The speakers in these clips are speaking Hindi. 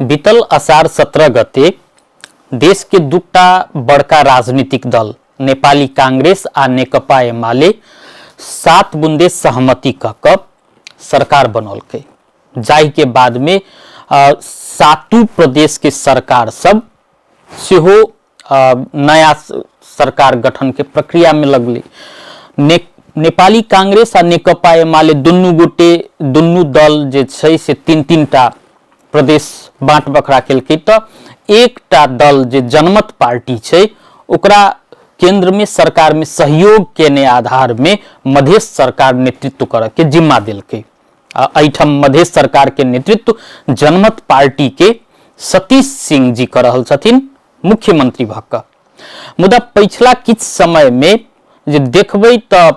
बीतल असार 17 गते देश के दुटा बड़का राजनीतिक दल नेपाली कांग्रेस आ नेकपा एमाले 7 बुंदे सहमति कऽ सरकार बनौलकै, जाहि के बाद में 7 प्रदेश के सरकार सब सेहो नया सरकार गठन के प्रक्रिया में लगली। नेपाली कांग्रेस आ नेकपा एमाले दुनू दल जे छै से 3-3 टा प्रदेश बाँट बखरा केलकै, तो एकटा दल जे जनमत पार्टी छै ओकरा केंद्र में सरकार में सहयोग केने आधार में मधेश सरकार नेतृत्व करे के जिम्मा दिलकै। एहिठाम मधेश सरकार के नेतृत्व जनमत पार्टी के सतीश सिंह जी कर रहल छथिन मुख्यमंत्री भक्क। मुदा पिछला किछ समय में जे देखबै तो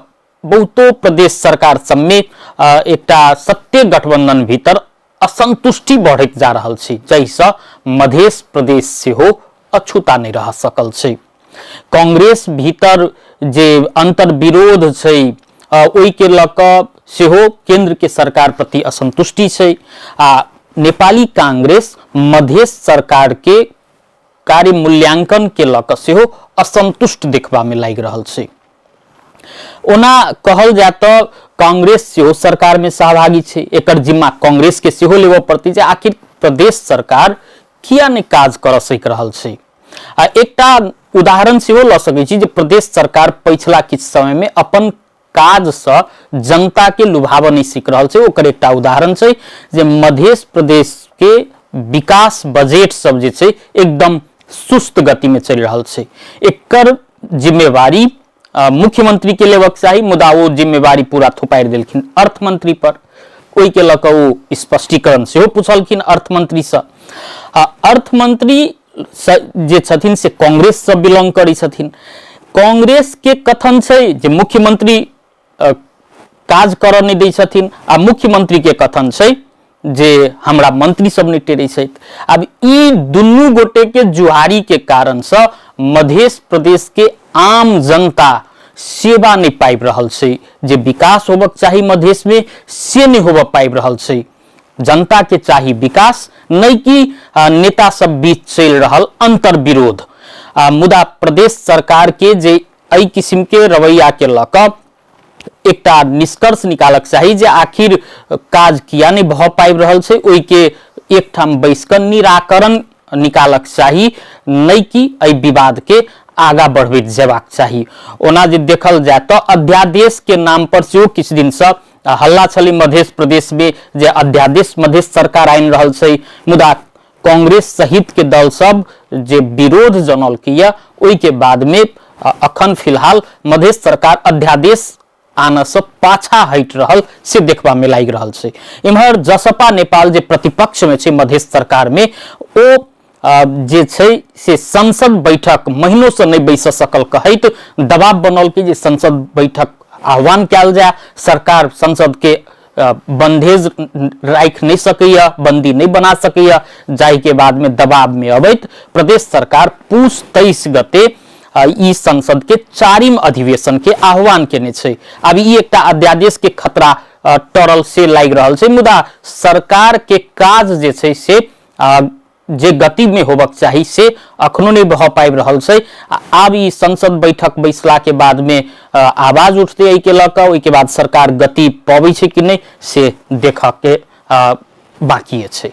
बहुतो प्रदेश सरकार सब में एकटा सत्य गठबंधन भीतर असंतुष्टि बढ़त जा रहल छै, जैसा मधेश प्रदेश सेहो अछूता नहीं रह सकल छै। कांग्रेस भीतर जे अंतर विरोध छै ओई के लक सेहो केंद्र के सरकार प्रति असंतुष्टि छै आ नेपाली कांग्रेस मधेश सरकार के कार्य मूल्यांकन के लक सेहो असंतुष्ट देखबा में लागि रहल छै। ओना कहल जाए तो कांग्रेस सेहो सरकार में सहभागी छै, एकर जिम्मा कांग्रेस के सेहो लेबो पड़तै जे आखिर प्रदेश सरकार किया नहीं काज कर सक रहल छै। एकटा उदाहरण सेहो ल सकै छी जे प्रदेश सरकार पिछला किछ समय में अपन काज से जनता के लुभाव नहीं सीख रहल छै। ओकर एकटा उदाहरण छै जे मध्य प्रदेश के विकास बजट सब जे छै एकदम सुस्त गति में चल रहल छै। एकर जिम्मेवारी मुख्यमंत्री के लेवक चाही, मुदा वो जिम्मेवारी पूरा थोपारि देलखिन अर्थमंत्री पर। ओई के लक वो स्पष्टीकरण सेहो पूछलखिन अर्थमंत्री से। अर्थमंत्री जे छथिन से कांग्रेस से बिलोंग करै छथिन। कांग्रेस के कथन छै जे मुख्यमंत्री काज करऽ नहीं दै छथिन आ मुख्यमंत्री के कथन छै जे हमरा मंत्री सब नहीं टेरै छै। अब ई दुनू गोटे के जुहारी के कारण से मध्य प्रदेश के आम जनता सेवा नहीं पाबि रहल छै, जे विकास होबक चाही मधेश में से नहीं होब पाबि रहल छै। जनता के चाही विकास, नहीं कि नेता सब बीच चल रहल अंतर विरोध। मुदा प्रदेश सरकार के जे एहि किस्म के रवैया के लक एकटा निष्कर्ष निकालक चाही जे आखिर काज किया नहीं भ पाबि रहल छै, ओई के एकठाम बैस क निराकरण निकालक चाही, नहीं कि एहि विवाद के आगा बढ़बैत जेबाक चाही। ओना जे देखल जाए तो अध्यादेश के नाम पर सेहो किछु दिन से हल्ला छलै मध्य प्रदेश में जे अध्यादेश मधेश सरकार आनि रहल छै, मुदा कांग्रेस सहित के दल सब जे विरोध जनौलकै ओई के बाद में अखन फिलहाल मधेश सरकार अध्यादेश आने से पाछा हट रहल से देखबा में लागि रहल छै। इम्हर जसपा नेपाल जे प्रतिपक्ष में छै मधेश सरकार में, ओ जे छै से संसद बैठक महीनों से नहीं बैस सकल कहैत दबाव बनौल कि जे संसद बैठक आह्वान कयल जाए। सरकार संसद के बंधेज राख नहीं सकैया, बंदी नहीं बना सकैया, जाहि के बाद में दबाव में अबैत प्रदेश सरकार पूस 23 गते ई संसद के 4वीं अधिवेशन के आह्वान केने छै। अब ई एकटा अध्यादेश के खतरा टरल से लागि रहल छै, मुदा सरकार के काज जे छै से जे गति में होबक चाही से अखनो नहीं भ पाबि रहल छै। आब ई संसद बैठक बैसला के बाद में आवाज उठते एहि के लक, ओहि के बाद सरकार गति पाबै छै कि नहीं से देखा के बाकी छै।